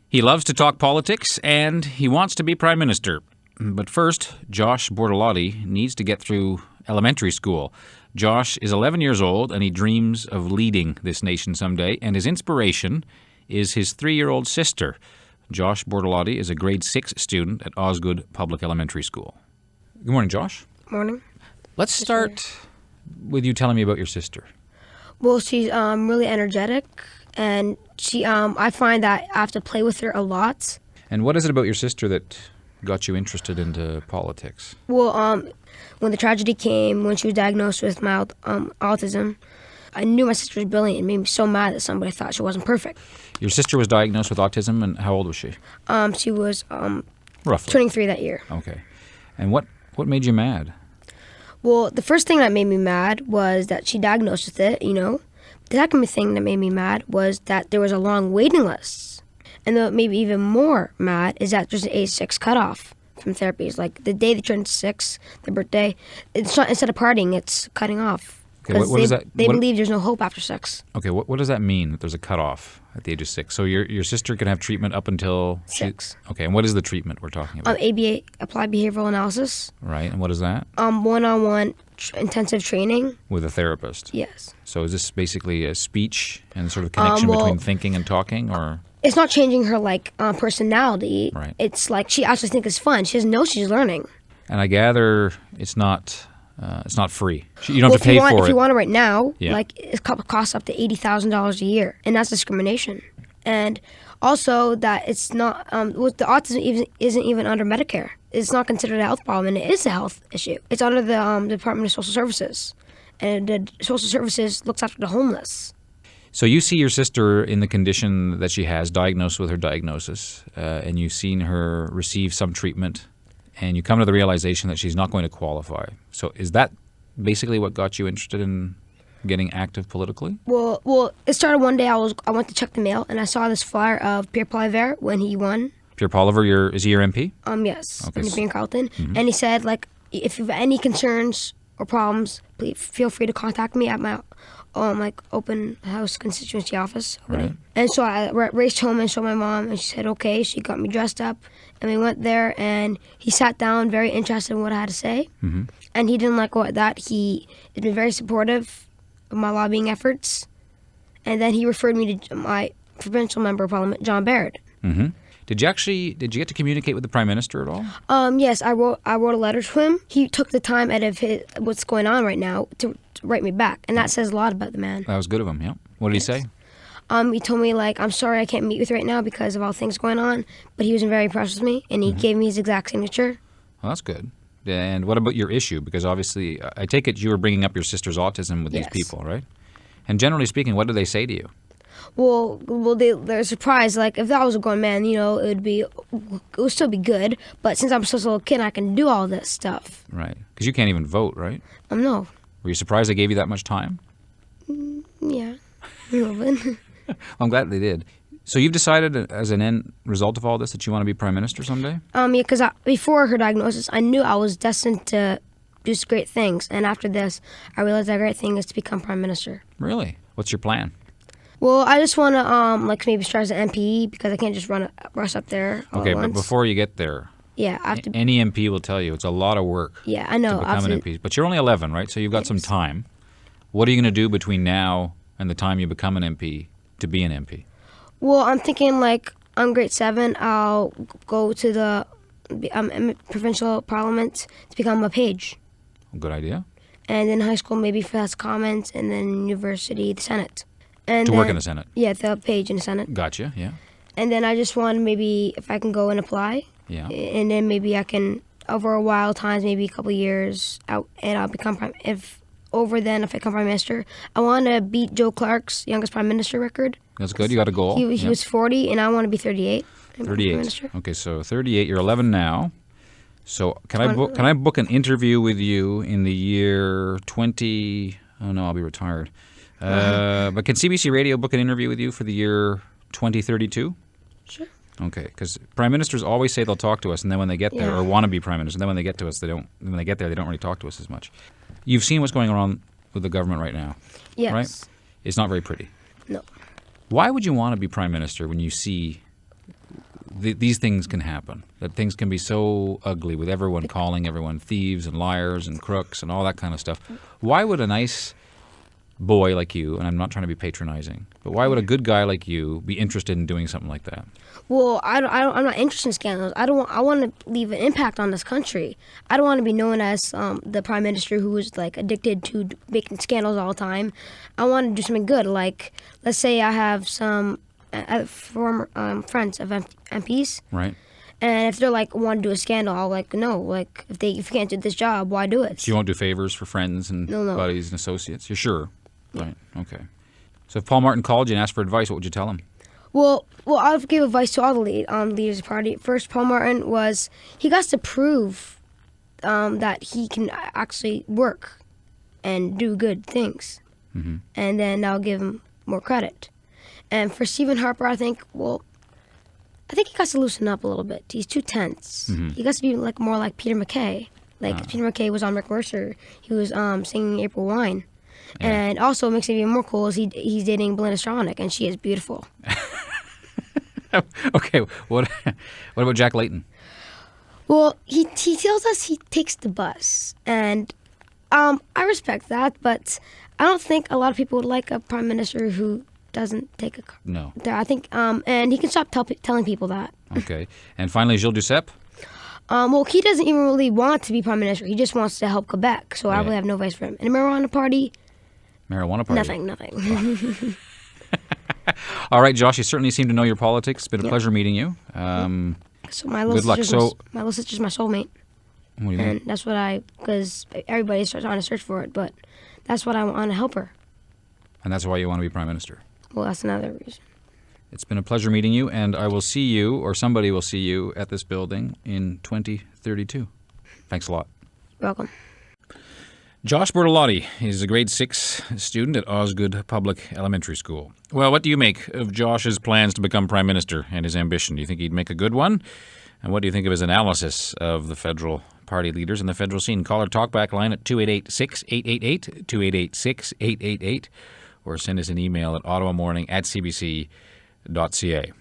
He loves to talk politics, and he wants to be Prime Minister. But first, Josh Bortolotti needs to get through elementary school. Josh is 11 years old, and he dreams of leading this nation someday, and his inspiration is his 3-year-old sister. Josh Bortolotti is a grade 6 student at Osgood Public Elementary School. Good morning, Josh. Morning. Let's start with you telling me about your sister. Well, she's really energetic, and I find that I have to play with her a lot. And what is it about your sister that got you interested into politics? Well, when the tragedy came, when she was diagnosed with mild autism, I knew my sister was brilliant. It made me so mad that somebody thought she wasn't perfect. Your sister was diagnosed with autism, and how old was she? She was Roughly. turning 3 that year. Okay. And what made you mad? Well, the first thing that made me mad was that she diagnosed with it, The second thing that made me mad was that there was a long waiting list. And what made me even more mad is that there's an age 6 cutoff from therapies. Like the day they turn 6, their birthday, it's not, instead of partying, it's cutting off. Okay, what is that? They believe there's no hope after 6. Okay, what does that mean, that there's a cutoff at the age of 6? So your sister can have treatment up until 6. Okay, and what is the treatment we're talking about? ABA, Applied Behavioral Analysis. Right, and what is that? One-on-one intensive training. With a therapist? Yes. So is this basically a speech and sort of connection between thinking and talking, or? It's not changing her personality. Right. It's like she actually thinks it's fun. She doesn't know she's learning. And I gather it's not free. You don't have to pay for it. If you want it right now, Yeah. it costs up to $80,000 a year, and that's discrimination. And also that it's not the autism isn't even under Medicare. It's not considered a health problem, and it is a health issue. It's under the Department of Social Services, and the Social Services looks after the homeless. So you see your sister in the condition that she has, diagnosed with her diagnosis, and you've seen her receive some treatment, and you come to the realization that she's not going to qualify. So is that basically what got you interested in getting active politically? Well, it started one day. I went to check the mail, and I saw this flyer of Pierre Poilievre when he won. Pierre Poilievre, is he your MP? Yes, Okay. in Carleton. Mm-hmm. And he said, if you have any concerns or problems, please feel free to contact me at my open house constituency office. Right. And so I raced home and showed my mom, and she said okay. She got me dressed up, and we went there, and he sat down very interested in what I had to say. Mm-hmm. And he didn't like that. He has been very supportive of my lobbying efforts. And then he referred me to my provincial member of parliament, John Baird. Mm-hmm. Did you get to communicate with the Prime Minister at all? Yes, I wrote a letter to him. He took the time out of what's going on right now to write me back, and that says a lot about the man. That was good of him, yeah. What did he say? He told me, I'm sorry I can't meet with you right now because of all things going on, but he was very impressed with me, and he gave me his exact signature. Well, that's good. And what about your issue? Because obviously, I take it you were bringing up your sister's autism with these people, right? And generally speaking, what do they say to you? Well, they're surprised. If that was a grown man, it would still be good. But since I'm such a little kid, I can do all this stuff. Right. Because you can't even vote, right? No. Were you surprised they gave you that much time? Yeah, a little bit. I'm glad they did. So you've decided, as an end result of all this, that you want to be Prime Minister someday? Yeah, because before her diagnosis, I knew I was destined to do great things. And after this, I realized that great thing is to become Prime Minister. Really? What's your plan? Well, I just want to maybe start as an MP because I can't just rush up there all Okay, at once. but before you get there, yeah, I have to. Any MP will tell you it's a lot of work. Yeah, I know. To become an MP. But you're only 11, right? So you've got some time. What are you going to do between now and the time you become an MP to be an MP? Well, I'm thinking I'm grade 7. I'll go to the provincial parliament to become a page. Good idea. And in high school, maybe for House of Commons, and then university, the Senate. And work in the Senate? Yeah, the page in the Senate. Gotcha, yeah. And then I just want maybe if I can go and apply. Yeah. And then maybe I can, over a while times, maybe a couple of years, and I'll become if I become Prime Minister, I want to beat Joe Clark's youngest Prime Minister record. That's good. You got a goal. He was 40, and I want to be 38. 38. Okay, so 38. You're 11 now. So can I book an interview with you in the year 20? Oh no, I'll be retired. But can CBC Radio book an interview with you for the year 2032? Sure. Okay, because prime ministers always say they'll talk to us, and then when they get there, or want to be prime minister, and then when they get to us, they don't. When they get there, they don't really talk to us as much. You've seen what's going on with the government right now, Yes. right? It's not very pretty. No. Why would you want to be prime minister when you see these things can happen, that things can be so ugly with everyone calling everyone thieves and liars and crooks and all that kind of stuff. Why would a nice boy like you, and I'm not trying to be patronizing, but why would a good guy like you be interested in doing something like that? Well, I'm not interested in scandals. I want to leave an impact on this country. I don't want to be known as the prime minister who is like addicted to making scandals all the time. I want to do something good. Like, let's say I have some former friends of MPs, Right. and if they're like want to do a scandal, I'll like no. Like if you can't do this job, why do it? So you won't do favors for friends and No. buddies and associates? You're sure? Right. Okay. So if Paul Martin called you and asked for advice, what would you tell him? Well, I'll give advice to all the leaders of the party. First, Paul Martin he got to prove that he can actually work and do good things. Mm-hmm. And then I'll give him more credit. And for Stephen Harper, I think he got to loosen up a little bit. He's too tense. Mm-hmm. He got to be like more like Peter MacKay. Peter MacKay was on Rick Mercer. He was singing April Wine. Yeah. And also, what makes it even more cool is he's dating Belinda Stronach, and she is beautiful. Okay, what about Jack Layton? Well, he tells us he takes the bus, and I respect that, but I don't think a lot of people would like a prime minister who doesn't take a car. No. I think, and he can stop telling people that. Okay. And finally, Gilles Duceppe? Well, he doesn't even really want to be prime minister. He just wants to help Quebec, so I Right. really have no advice for him. And the marijuana party? Marijuana party? Nothing. All right, Josh, you certainly seem to know your politics. It's been a pleasure meeting you. So my little Good luck. my little sister's my soulmate. What do you mean? And that's what because everybody's trying to search for it, but that's what I want to help her. And that's why you want to be prime minister. Well, that's another reason. It's been a pleasure meeting you, and I will see you, or somebody will see you, at this building in 2032. Thanks a lot. You're welcome. Josh Bortolotti is a grade 6 student at Osgood Public Elementary School. Well, what do you make of Josh's plans to become prime minister and his ambition? Do you think he'd make a good one? And what do you think of his analysis of the federal party leaders and the federal scene? Call our talkback line at 288-6888, 288-6888, or send us an email at ottawamorning@cbc.ca.